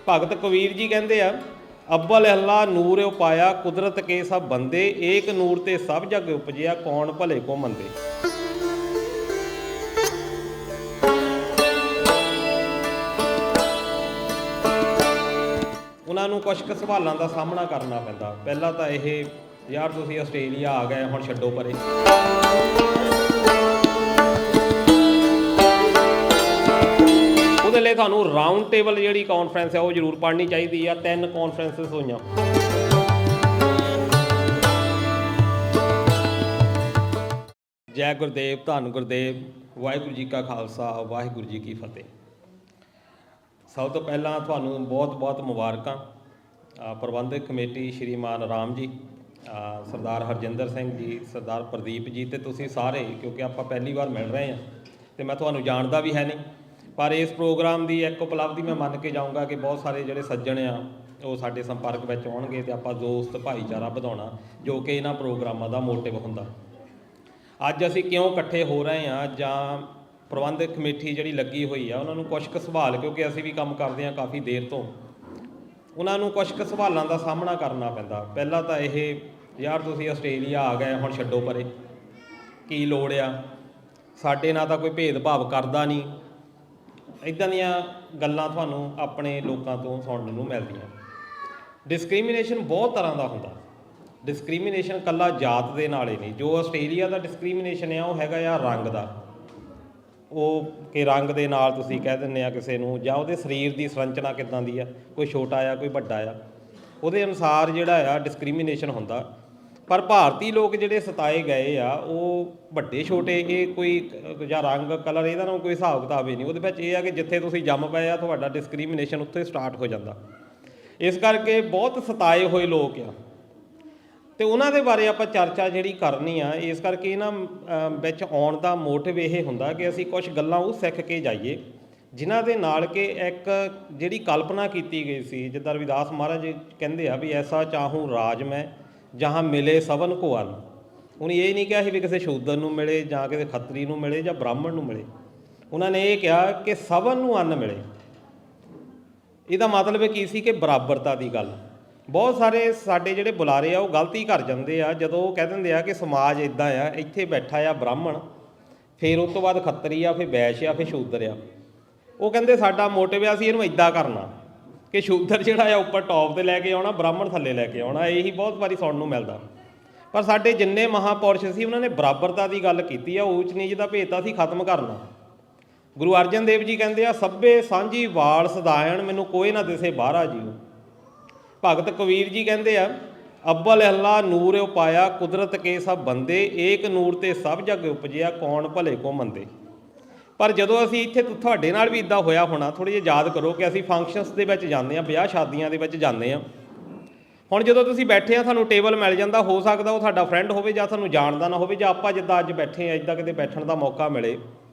भगत कबीर जी कहते हैं, अव्वल अल्लाह नूर उपाया कुदरत के सब बंदे, एक नूर ते सब जग उपजिया कौन भले को मंदे। उन्होंने कुछ क सवालों का सामना करना पैंदा। पहला तो यह यार तुसीं आस्ट्रेलिया आ गए हुण छड्डो परे, ਉਹਦੇ ਲਈ ਤੁਹਾਨੂੰ ਰਾਊਂਡ ਟੇਬਲ ਜਿਹੜੀ ਕਾਨਫਰੰਸ ਹੈ ਉਹ ਜ਼ਰੂਰ ਪੜ੍ਹਨੀ ਚਾਹੀਦੀ ਆ। 3 ਕਾਨਫਰੰਸਿਸ ਹੋਈਆਂ। ਜੈ ਗੁਰਦੇਵ, ਧੰਨ ਗੁਰਦੇਵ, ਵਾਹਿਗੁਰੂ ਜੀ ਕਾ ਖਾਲਸਾ, ਵਾਹਿਗੁਰੂ ਜੀ ਕੀ ਫਤਿਹ। ਸਭ ਤੋਂ ਪਹਿਲਾਂ ਤੁਹਾਨੂੰ ਬਹੁਤ ਬਹੁਤ ਮੁਬਾਰਕਾਂ। ਪ੍ਰਬੰਧਕ ਕਮੇਟੀ ਸ਼੍ਰੀਮਾਨ ਰਾਮ ਜੀ, ਸਰਦਾਰ ਹਰਜਿੰਦਰ ਸਿੰਘ ਜੀ, ਸਰਦਾਰ ਪ੍ਰਦੀਪ ਜੀ ਅਤੇ ਤੁਸੀਂ ਸਾਰੇ, ਕਿਉਂਕਿ ਆਪਾਂ ਪਹਿਲੀ ਵਾਰ ਮਿਲ ਰਹੇ ਹਾਂ ਅਤੇ ਮੈਂ ਤੁਹਾਨੂੰ ਜਾਣਦਾ ਵੀ ਹੈ ਨਹੀਂ, पर इस प्रोग्राम की एक उपलब्धि मैं मन के जाऊँगा कि बहुत सारे जोड़े सज्जन आ वो साडे संपर्क में आउणगे ते आपां दोस्त भाईचारा वधाउणा, जो कि इन्हां प्रोग्रामां दा मोटिव हुंदा। अज असीं क्यों इकट्ठे हो रहे हैं, जां प्रबंधक कमेटी जिहड़ी लगी हुई आ उन्हां नूं कुछ क सवाल, क्योंकि असीं भी काम करदे हां काफ़ी देर तो, उन्हां नूं कुछ क सवालों का सामना करना पैंदा। पहला तो यह यार तुसीं आस्ट्रेलिया आ गए हुण छड्डो परे, की लोड़ आ, साडे नाल तां कोई भेदभाव करदा नहीं। ਇੱਦਾਂ ਦੀਆਂ ਗੱਲਾਂ ਤੁਹਾਨੂੰ ਆਪਣੇ ਲੋਕਾਂ ਤੋਂ ਸੁਣਨ ਨੂੰ ਮਿਲਦੀਆਂ। ਡਿਸਕ੍ਰਿਮੀਨੇਸ਼ਨ ਬਹੁਤ ਤਰ੍ਹਾਂ ਦਾ ਹੁੰਦਾ। ਡਿਸਕ੍ਰਿਮੀਨੇਸ਼ਨ ਇਕੱਲਾ ਜਾਤ ਦੇ ਨਾਲ ਹੀ ਨਹੀਂ। ਜੋ ਆਸਟ੍ਰੇਲੀਆ ਦਾ ਡਿਸਕ੍ਰਿਮੀਨੇਸ਼ਨ ਆ ਉਹ ਹੈਗਾ ਆ ਰੰਗ ਦਾ। ਉਹ ਕਿ ਰੰਗ ਦੇ ਨਾਲ ਤੁਸੀਂ ਕਹਿ ਦਿੰਦੇ ਆ ਕਿਸੇ ਨੂੰ, ਜਾਂ ਉਹਦੇ ਸਰੀਰ ਦੀ ਸੰਰਚਨਾ ਕਿੱਦਾਂ ਦੀ ਆ, ਕੋਈ ਛੋਟਾ ਆ ਕੋਈ ਵੱਡਾ ਆ, ਉਹਦੇ ਅਨੁਸਾਰ ਜਿਹੜਾ ਆ ਡਿਸਕ੍ਰਿਮੀਨੇਸ਼ਨ ਹੁੰਦਾ। ਪਰ ਭਾਰਤੀ ਲੋਕ ਜਿਹੜੇ ਸਤਾਏ ਗਏ ਆ ਉਹ ਵੱਡੇ ਛੋਟੇ ਇਹ ਕੋਈ ਜਾਂ ਰੰਗ ਕਲਰ ਇਹਦਾ ਨਾਲ ਕੋਈ ਹਿਸਾਬ ਕਿਤਾਬ ਹੀ ਨਹੀਂ। ਉਹਦੇ ਵਿੱਚ ਇਹ ਆ ਕਿ ਜਿੱਥੇ ਤੁਸੀਂ ਜੰਮ ਪਏ ਆ ਤੁਹਾਡਾ ਡਿਸਕ੍ਰਿਮੀਨੇਸ਼ਨ ਉੱਥੇ ਸਟਾਰਟ ਹੋ ਜਾਂਦਾ। ਇਸ ਕਰਕੇ ਬਹੁਤ ਸਤਾਏ ਹੋਏ ਲੋਕ ਆ ਅਤੇ ਉਹਨਾਂ ਦੇ ਬਾਰੇ ਆਪਾਂ ਚਰਚਾ ਜਿਹੜੀ ਕਰਨੀ ਆ। ਇਸ ਕਰਕੇ ਇਹਨਾਂ ਵਿੱਚ ਆਉਣ ਦਾ ਮੋਟਿਵ ਇਹ ਹੁੰਦਾ ਕਿ ਅਸੀਂ ਕੁਛ ਗੱਲਾਂ ਉਹ ਸਿੱਖ ਕੇ ਜਾਈਏ ਜਿਨ੍ਹਾਂ ਦੇ ਨਾਲ ਕਿ ਇੱਕ ਜਿਹੜੀ ਕਲਪਨਾ ਕੀਤੀ ਗਈ ਸੀ, ਜਿੱਦਾਂ ਰਵਿਦਾਸ ਮਹਾਰਾਜ ਕਹਿੰਦੇ ਆ ਵੀ ਐਸਾ ਚਾਹੂੰ ਰਾਜ ਮੈਂ ਜਹਾਂ ਮਿਲੇ ਸਭਨ ਕੋ ਅੰਨ। ਉਹਨੇ ਇਹ ਨਹੀਂ ਕਿਹਾ ਸੀ ਵੀ ਕਿਸੇ ਸ਼ੂਦਰ ਨੂੰ ਮਿਲੇ ਜਾਂ ਕਿਸੇ ਖੱਤਰੀ ਨੂੰ ਮਿਲੇ ਜਾਂ ਬ੍ਰਾਹਮਣ ਨੂੰ ਮਿਲੇ। ਉਹਨਾਂ ਨੇ ਇਹ ਕਿਹਾ ਕਿ ਸਭਨ ਨੂੰ ਅੰਨ ਮਿਲੇ। ਇਹਦਾ ਮਤਲਬ ਕੀ ਸੀ ਕਿ ਬਰਾਬਰਤਾ ਦੀ ਗੱਲ। ਬਹੁਤ ਸਾਰੇ ਸਾਡੇ ਜਿਹੜੇ ਬੁਲਾਰੇ ਆ ਉਹ ਗਲਤੀ ਕਰ ਜਾਂਦੇ ਆ ਜਦੋਂ ਉਹ ਕਹਿ ਦਿੰਦੇ ਆ ਕਿ ਸਮਾਜ ਇੱਦਾਂ ਆ, ਇੱਥੇ ਬੈਠਾ ਆ ਬ੍ਰਾਹਮਣ, ਫਿਰ ਉਸ ਤੋਂ ਬਾਅਦ ਖੱਤਰੀ ਆ, ਫਿਰ ਵੈਸ਼ ਆ, ਫਿਰ ਸ਼ੂਦਰ ਆ। ਉਹ ਕਹਿੰਦੇ ਸਾਡਾ ਮੋਟਿਵ ਆ ਅਸੀਂ ਇਹਨੂੰ ਇੱਦਾਂ ਕਰਨਾ ਕਿ ਸ਼ੂਦਰ ਜਿਹੜਾ ਆ ਉੱਪਰ ਟੌਪ 'ਤੇ ਲੈ ਕੇ ਆਉਣਾ, ਬ੍ਰਾਹਮਣ ਥੱਲੇ ਲੈ ਕੇ ਆਉਣਾ। ਇਹੀ ਬਹੁਤ ਵਾਰੀ ਸੁਣਨ ਨੂੰ ਮਿਲਦਾ। ਪਰ ਸਾਡੇ ਜਿੰਨੇ ਮਹਾਂਪੁਰਸ਼ ਸੀ ਉਹਨਾਂ ਨੇ ਬਰਾਬਰਤਾ ਦੀ ਗੱਲ ਕੀਤੀ ਆ। ਊਚ ਨੀਚ ਦਾ ਭੇਦ ਤਾਂ ਅਸੀਂ ਖਤਮ ਕਰਨਾ। ਗੁਰੂ ਅਰਜਨ ਦੇਵ ਜੀ ਕਹਿੰਦੇ ਆ ਸਭੇ ਸਾਂਝੀ ਵਾਲ ਸਦਾਇਣ, ਮੈਨੂੰ ਕੋਈ ਨਾ ਦਿਸੇ ਬਾਹਰਾ ਜੀਓ। ਭਗਤ ਕਬੀਰ ਜੀ ਕਹਿੰਦੇ ਆ ਅੱਵਲ ਅੱਲਾ ਨੂਰ ਉਪਾਇਆ ਕੁਦਰਤ ਕੇ ਸਭ ਬੰਦੇ, ਏਕ ਨੂਰ ਤੇ ਸਭ ਜਗ ਉਪਜਿਆ ਕੌਣ ਭਲੇ ਕੋ ਮੰਦੇ। ਪਰ ਜਦੋਂ ਅਸੀਂ ਇੱਥੇ ਤੁਹਾਡੇ ਨਾਲ ਵੀ ਇੱਦਾਂ ਹੋਇਆ ਹੋਣਾ, ਥੋੜ੍ਹੇ ਜਿਹੇ ਯਾਦ ਕਰੋ ਕਿ ਅਸੀਂ ਫੰਕਸ਼ਨਸ ਦੇ ਵਿੱਚ ਜਾਂਦੇ ਹਾਂ, ਵਿਆਹ ਸ਼ਾਦੀਆਂ ਦੇ ਵਿੱਚ ਜਾਂਦੇ ਹਾਂ। ਹੁਣ ਜਦੋਂ ਤੁਸੀਂ ਬੈਠੇ ਆ ਤੁਹਾਨੂੰ ਟੇਬਲ ਮਿਲ ਜਾਂਦਾ, ਹੋ ਸਕਦਾ ਉਹ ਤੁਹਾਡਾ ਫਰੈਂਡ ਹੋਵੇ ਜਾਂ ਤੁਹਾਨੂੰ ਜਾਣਦਾ ਨਾ ਹੋਵੇ, ਜਾਂ ਆਪਾਂ ਜਿੱਦਾਂ ਅੱਜ ਬੈਠੇ ਆ ਇੱਦਾਂ ਕਿਤੇ ਬੈਠਣ ਦਾ ਮੌਕਾ ਮਿਲੇ।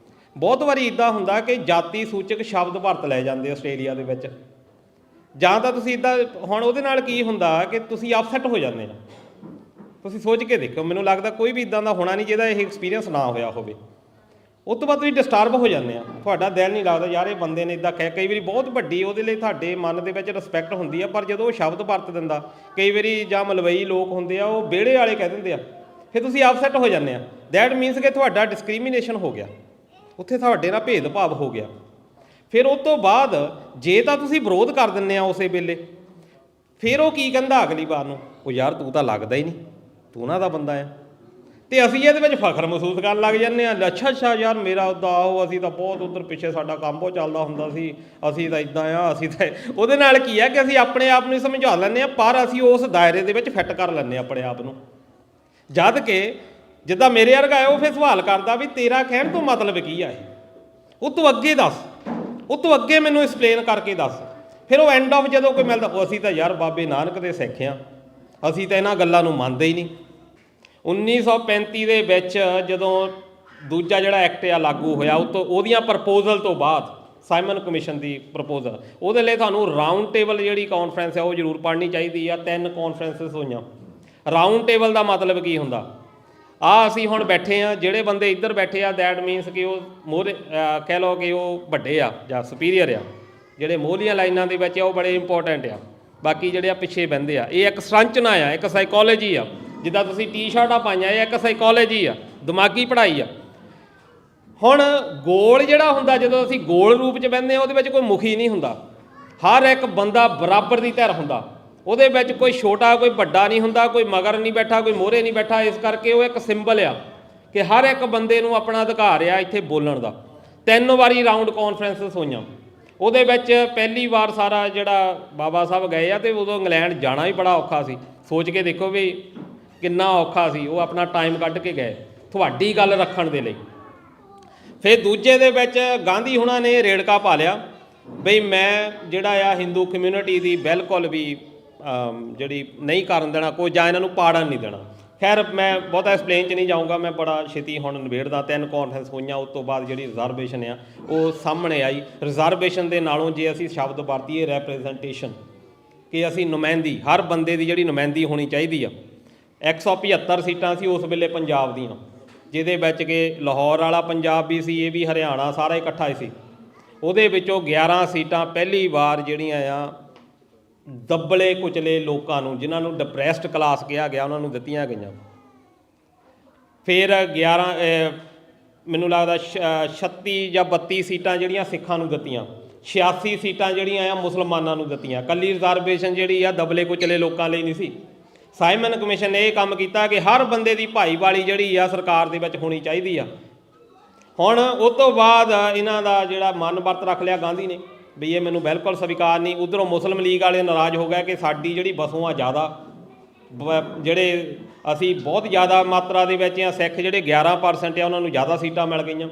ਬਹੁਤ ਵਾਰੀ ਇੱਦਾਂ ਹੁੰਦਾ ਕਿ ਜਾਤੀ ਸੂਚਕ ਸ਼ਬਦ ਵਰਤ ਲਏ ਜਾਂਦੇ ਆਸਟ੍ਰੇਲੀਆ ਦੇ ਵਿੱਚ, ਜਾਂ ਤਾਂ ਤੁਸੀਂ ਇੱਦਾਂ ਹੁਣ ਉਹਦੇ ਨਾਲ ਕੀ ਹੁੰਦਾ ਕਿ ਤੁਸੀਂ ਅਪਸੈਟ ਹੋ ਜਾਂਦੇ ਆ। ਤੁਸੀਂ ਸੋਚ ਕੇ ਦੇਖੋ, ਮੈਨੂੰ ਲੱਗਦਾ ਕੋਈ ਵੀ ਇੱਦਾਂ ਦਾ ਹੋਣਾ ਨਹੀਂ ਜਿਹਦਾ ਇਹ ਐਕਸਪੀਰੀਅੰਸ ਨਾ ਹੋਇਆ ਹੋਵੇ। ਉਸ ਤੋਂ ਬਾਅਦ ਤੁਸੀਂ ਡਿਸਟਰਬ ਹੋ ਜਾਂਦੇ ਆ, ਤੁਹਾਡਾ ਦਿਲ ਨਹੀਂ ਲੱਗਦਾ ਯਾਰ ਇਹ ਬੰਦੇ ਨੇ ਇੱਦਾਂ ਕਹਿ। ਕਈ ਵਾਰੀ ਬਹੁਤ ਵੱਡੀ ਉਹਦੇ ਲਈ ਤੁਹਾਡੇ ਮਨ ਦੇ ਵਿੱਚ ਰਿਸਪੈਕਟ ਹੁੰਦੀ ਆ, ਪਰ ਜਦੋਂ ਉਹ ਸ਼ਬਦ ਵਰਤ ਦਿੰਦਾ, ਕਈ ਵਾਰੀ ਜਾਂ ਮਲਵਈ ਲੋਕ ਹੁੰਦੇ ਆ ਉਹ ਵਿਹੜੇ ਵਾਲੇ ਕਹਿ ਦਿੰਦੇ ਆ, ਫਿਰ ਤੁਸੀਂ ਅਪਸੈਟ ਹੋ ਜਾਂਦੇ ਆ। ਦੈਟ ਮੀਨਸ ਕਿ ਤੁਹਾਡਾ ਡਿਸਕ੍ਰਿਮੀਨੇਸ਼ਨ ਹੋ ਗਿਆ, ਉੱਥੇ ਤੁਹਾਡੇ ਨਾਲ ਭੇਦਭਾਵ ਹੋ ਗਿਆ। ਫਿਰ ਉਸ ਤੋਂ ਬਾਅਦ ਜੇ ਤਾਂ ਤੁਸੀਂ ਵਿਰੋਧ ਕਰ ਦਿੰਦੇ ਆ ਉਸੇ ਵੇਲੇ, ਫਿਰ ਉਹ ਕੀ ਕਹਿੰਦਾ ਅਗਲੀ ਵਾਰ ਨੂੰ, ਉਹ ਯਾਰ ਤੂੰ ਤਾਂ ਲੱਗਦਾ ਹੀ ਨਹੀਂ, ਤੂੰ ਉਹਨਾਂ ਦਾ ਬੰਦਾ ਆ। ਅਤੇ ਅਸੀਂ ਇਹਦੇ ਵਿੱਚ ਫਖਰ ਮਹਿਸੂਸ ਕਰਨ ਲੱਗ ਜਾਂਦੇ ਹਾਂ। ਅੱਛਾ ਅੱਛਾ ਯਾਰ ਮੇਰਾ ਉੱਦਾਂ ਉਹ ਅਸੀਂ ਤਾਂ ਬਹੁਤ ਉੱਧਰ ਪਿੱਛੇ ਸਾਡਾ ਕੰਮ ਬਹੁਤ ਚੱਲਦਾ ਹੁੰਦਾ ਸੀ, ਅਸੀਂ ਤਾਂ ਇੱਦਾਂ ਆ, ਅਸੀਂ ਤਾਂ ਉਹਦੇ ਨਾਲ ਕੀ ਹੈ ਕਿ ਅਸੀਂ ਆਪਣੇ ਆਪ ਨੂੰ ਸਮਝਾ ਲੈਂਦੇ ਹਾਂ, ਪਰ ਅਸੀਂ ਉਸ ਦਾਇਰੇ ਦੇ ਵਿੱਚ ਫਿੱਟ ਕਰ ਲੈਂਦੇ ਹਾਂ ਆਪਣੇ ਆਪ ਨੂੰ। ਜਦ ਕਿ ਜਿੱਦਾਂ ਮੇਰੇ ਵਰਗਾ ਹੈ ਉਹ ਫਿਰ ਸਵਾਲ ਕਰਦਾ ਵੀ ਤੇਰਾ ਕਹਿਣ ਤੋਂ ਮਤਲਬ ਕੀ ਆ, ਇਹ ਉਹ ਤੋਂ ਅੱਗੇ ਦੱਸ, ਉਹ ਤੋਂ ਅੱਗੇ ਮੈਨੂੰ ਐਕਸਪਲੇਨ ਕਰਕੇ ਦੱਸ। ਫਿਰ ਉਹ ਐਂਡ ਆਫ ਜਦੋਂ ਕੋਈ ਮਿਲਦਾ, ਉਹ ਅਸੀਂ ਤਾਂ ਯਾਰ ਬਾਬੇ ਨਾਨਕ ਦੇ ਸਿੱਖ ਹਾਂ, ਅਸੀਂ ਤਾਂ ਇਹਨਾਂ ਗੱਲਾਂ ਨੂੰ ਮੰਨਦੇ ਹੀ ਨਹੀਂ। 1935 ਦੇ ਵਿੱਚ ਜਦੋਂ ਦੂਜਾ ਜਿਹੜਾ ਐਕਟ ਆ ਲਾਗੂ ਹੋਇਆ, ਉਹ ਤੋਂ ਉਹਦੀਆਂ ਪ੍ਰਪੋਜ਼ਲ ਤੋਂ ਬਾਅਦ ਸਾਈਮਨ ਕਮਿਸ਼ਨ ਦੀ ਪ੍ਰਪੋਜ਼ਲ, ਉਹਦੇ ਲਈ ਤੁਹਾਨੂੰ ਰਾਊਂਡ ਟੇਬਲ ਜਿਹੜੀ ਕਾਨਫਰੰਸ ਆ ਉਹ ਜ਼ਰੂਰ ਪੜ੍ਹਨੀ ਚਾਹੀਦੀ ਆ। 3 ਕਾਨਫਰੰਸਿਸ ਹੋਈਆਂ। ਰਾਊਂਡ ਟੇਬਲ ਦਾ ਮਤਲਬ ਕੀ ਹੁੰਦਾ? ਅਸੀਂ ਹੁਣ ਬੈਠੇ ਹਾਂ, ਜਿਹੜੇ ਬੰਦੇ ਇੱਧਰ ਬੈਠੇ ਆ ਦੈਟ ਮੀਨਸ ਕਿ ਉਹ ਮੋਹਰੇ ਕਹਿ ਲਓ ਕਿ ਉਹ ਵੱਡੇ ਆ ਜਾਂ ਸੁਪੀਰੀਅਰ ਆ, ਜਿਹੜੇ ਮੋਹਲੀਆਂ ਲਾਈਨਾਂ ਦੇ ਵਿੱਚ ਆ ਉਹ ਬੜੇ ਇੰਪੋਰਟੈਂਟ ਆ। ਬਾਕੀ ਜਿਹੜੇ ਆ ਪਿੱਛੇ ਬਹਿੰਦੇ ਆ, ਇਹ ਇੱਕ ਸੰਰਚਨਾ ਆ, ਇੱਕ ਸਾਈਕੋਲੋਜੀ ਆ। ਜਿੱਦਾਂ ਤੁਸੀਂ ਟੀ-ਸ਼ਰਟਾਂ ਪਾਈਆਂ, ਇਹ ਇੱਕ ਸਾਈਕੋਲੋਜੀ ਆ, ਦਿਮਾਗੀ ਪੜ੍ਹਾਈ ਆ। ਹੁਣ ਗੋਲ ਜਿਹੜਾ ਹੁੰਦਾ, ਜਦੋਂ ਅਸੀਂ ਗੋਲ ਰੂਪ 'ਚ ਬਹਿੰਦੇ ਆ, ਉਹਦੇ ਵਿੱਚ ਕੋਈ ਮੁਖੀ ਨਹੀਂ ਹੁੰਦਾ। ਹਰ ਇੱਕ ਬੰਦਾ ਬਰਾਬਰ ਦੀ ਧਿਰ ਹੁੰਦਾ, ਉਹਦੇ ਵਿੱਚ ਕੋਈ ਛੋਟਾ ਕੋਈ ਵੱਡਾ ਨਹੀਂ ਹੁੰਦਾ, ਕੋਈ ਮਗਰ ਨਹੀਂ ਬੈਠਾ, ਕੋਈ ਮੋਹਰੇ ਨਹੀਂ ਬੈਠਾ। ਇਸ ਕਰਕੇ ਉਹ ਇੱਕ ਸਿੰਬਲ ਆ ਕਿ ਹਰ ਇੱਕ ਬੰਦੇ ਨੂੰ ਆਪਣਾ ਅਧਿਕਾਰ ਆ ਇੱਥੇ ਬੋਲਣ ਦਾ। 3 ਵਾਰੀ ਰਾਊਂਡ ਕਾਨਫਰੰਸਿਸ ਹੋਈਆਂ, ਉਹਦੇ ਵਿੱਚ ਪਹਿਲੀ ਵਾਰ ਸਾਰਾ ਜਿਹੜਾ ਬਾਬਾ ਸਾਹਿਬ ਗਏ ਆ, ਅਤੇ ਉਦੋਂ ਇੰਗਲੈਂਡ ਜਾਣਾ ਵੀ ਬੜਾ ਔਖਾ ਸੀ। ਸੋਚ ਕੇ ਦੇਖੋ ਵੀ ਕਿੰਨਾ ਔਖਾ ਸੀ, ਉਹ ਆਪਣਾ ਟਾਈਮ ਕੱਢ ਕੇ ਗਏ ਤੁਹਾਡੀ ਗੱਲ ਰੱਖਣ ਦੇ ਲਈ। ਫਿਰ ਦੂਜੇ ਦੇ ਵਿੱਚ ਗਾਂਧੀ ਹੁਣਾਂ ਨੇ ਰੇੜਕਾ ਪਾ ਲਿਆ ਬਈ ਮੈਂ ਜਿਹੜਾ ਆ ਹਿੰਦੂ ਕਮਿਊਨਿਟੀ ਦੀ ਬਿਲਕੁਲ ਵੀ ਜਿਹੜੀ ਨਹੀਂ ਕਰਨ ਦੇਣਾ ਕੋਈ, ਜਾਂ ਇਹਨਾਂ ਨੂੰ ਪਾੜਨ ਨਹੀਂ ਦੇਣਾ। ਖੈਰ ਮੈਂ ਬਹੁਤਾ ਐਕਸਪਲੇਨ 'ਚ ਨਹੀਂ ਜਾਊਂਗਾ, ਮੈਂ ਬੜਾ ਛੇਤੀ ਹੁਣ ਨਿਬੇੜਦਾ। 3 ਕਾਨਫਰੰਸ ਹੋਈਆਂ, ਉਸ ਤੋਂ ਬਾਅਦ ਜਿਹੜੀ ਰਿਜ਼ਰਵੇਸ਼ਨ ਆ ਉਹ ਸਾਹਮਣੇ ਆਈ। ਰਿਜ਼ਰਵੇਸ਼ਨ ਦੇ ਨਾਲੋਂ ਜੇ ਅਸੀਂ ਸ਼ਬਦ ਵਰਤੀਏ ਰੈਪਰੈਜ਼ੈਂਟੇਸ਼ਨ, ਕਿ ਅਸੀਂ ਨੁਮਾਇੰਦੀ, ਹਰ ਬੰਦੇ ਦੀ ਜਿਹੜੀ ਨੁਮਾਇੰਦੀ ਹੋਣੀ ਚਾਹੀਦੀ ਆ। 175 ਸੀਟਾਂ ਸੀ ਉਸ ਵੇਲੇ ਪੰਜਾਬ ਦੀਆਂ, ਜਿਹਦੇ ਵਿੱਚ ਕਿ ਲਾਹੌਰ ਵਾਲਾ ਪੰਜਾਬ ਵੀ ਸੀ, ਇਹ ਵੀ ਹਰਿਆਣਾ ਸਾਰਾ ਇਕੱਠਾ ਹੀ ਸੀ। ਉਹਦੇ ਵਿੱਚੋਂ 11 ਸੀਟਾਂ ਪਹਿਲੀ ਵਾਰ ਜਿਹੜੀਆਂ ਆ ਦੱਬਲੇ ਕੁਚਲੇ ਲੋਕਾਂ ਨੂੰ, ਜਿਨ੍ਹਾਂ ਨੂੰ ਡਿਪਰੈਸਡ ਕਲਾਸ ਕਿਹਾ ਗਿਆ, ਉਹਨਾਂ ਨੂੰ ਦਿੱਤੀਆਂ ਗਈਆਂ। ਫਿਰ 11 ਮੈਨੂੰ ਲੱਗਦਾ 36 ਜਾਂ 32 ਸੀਟਾਂ ਜਿਹੜੀਆਂ ਸਿੱਖਾਂ ਨੂੰ ਦਿੱਤੀਆਂ, 86 ਸੀਟਾਂ ਜਿਹੜੀਆਂ ਆ ਮੁਸਲਮਾਨਾਂ ਨੂੰ ਦਿੱਤੀਆਂ। ਇਕੱਲੀ ਰਿਜ਼ਰਵੇਸ਼ਨ ਜਿਹੜੀ ਆ ਦਬਲੇ ਕੁਚਲੇ ਲੋਕਾਂ ਲਈ ਨਹੀਂ ਸੀ। ਸਾਈਮਨ ਕਮਿਸ਼ਨ ਨੇ ਇਹ ਕੰਮ ਕੀਤਾ ਕਿ ਹਰ ਬੰਦੇ ਦੀ ਭਾਈਵਾਲੀ ਜਿਹੜੀ ਆ ਸਰਕਾਰ ਦੇ ਵਿੱਚ ਹੋਣੀ ਚਾਹੀਦੀ ਆ। ਹੁਣ ਉਸ ਤੋਂ ਬਾਅਦ ਇਹਨਾਂ ਦਾ ਜਿਹੜਾ ਮਨ ਵਰਤ ਰੱਖ ਲਿਆ ਗਾਂਧੀ ਨੇ ਵੀ ਇਹ ਮੈਨੂੰ ਬਿਲਕੁਲ ਸਵੀਕਾਰ ਨਹੀਂ। ਉੱਧਰੋਂ ਮੁਸਲਿਮ ਲੀਗ ਵਾਲੇ ਨਾਰਾਜ਼ ਹੋ ਗਏ ਕਿ ਸਾਡੀ ਜਿਹੜੀ ਵਸੋਂ ਆ ਜ਼ਿਆਦਾ, ਜਿਹੜੇ ਅਸੀਂ ਬਹੁਤ ਜ਼ਿਆਦਾ ਮਾਤਰਾ ਦੇ ਵਿੱਚ ਆ, ਸਿੱਖ ਜਿਹੜੇ 11% ਆ ਉਹਨਾਂ ਨੂੰ ਜ਼ਿਆਦਾ ਸੀਟਾਂ ਮਿਲ ਗਈਆਂ।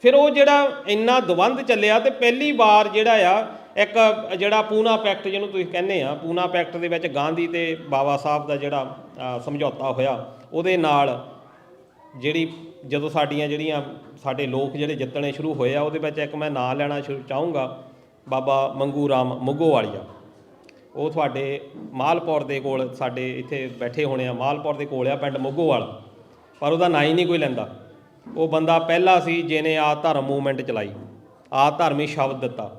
ਫਿਰ ਉਹ ਜਿਹੜਾ ਇੰਨਾ ਦਵੰਦ ਚੱਲਿਆ, ਅਤੇ ਪਹਿਲੀ ਵਾਰ ਜਿਹੜਾ ਆ ਇੱਕ ਜਿਹੜਾ ਪੂਨਾ ਪੈਕਟ ਜਿਹਨੂੰ ਤੁਸੀਂ ਕਹਿੰਦੇ ਆ, ਪੂਨਾ ਪੈਕਟ ਦੇ ਵਿੱਚ ਗਾਂਧੀ ਅਤੇ ਬਾਬਾ ਸਾਹਿਬ ਦਾ ਜਿਹੜਾ ਸਮਝੌਤਾ ਹੋਇਆ, ਉਹਦੇ ਨਾਲ ਜਿਹੜੀ ਜਦੋਂ ਸਾਡੀਆਂ ਜਿਹੜੀਆਂ ਸਾਡੇ ਲੋਕ ਜਿਹੜੇ ਜਿੱਤਣੇ ਸ਼ੁਰੂ ਹੋਏ ਆ, ਉਹਦੇ ਵਿੱਚ ਇੱਕ ਮੈਂ ਨਾਂ ਲੈਣਾ ਚਾਹੂੰਗਾ, ਬਾਬਾ ਮੰਗੂ ਰਾਮ ਮੁੱਗੋਵਾਲੀਆ। ਉਹ ਤੁਹਾਡੇ ਮਾਲਪੁਰ ਦੇ ਕੋਲ ਸਾਡੇ ਇੱਥੇ ਬੈਠੇ ਹੋਣੇ ਆ, ਮਾਲਪੁਰ ਦੇ ਕੋਲ ਆ ਪਿੰਡ ਮੁੱਗੋਵਾਲ, ਪਰ ਉਹਦਾ ਨਾਂ ਹੀ ਨਹੀਂ ਕੋਈ ਲੈਂਦਾ। ਉਹ ਬੰਦਾ ਪਹਿਲਾ ਸੀ ਜਿਹਨੇ ਆ ਧਰਮ ਮੂਵਮੈਂਟ ਚਲਾਈ, ਆ ਧਰਮੀ ਸ਼ਬਦ ਦਿੱਤਾ।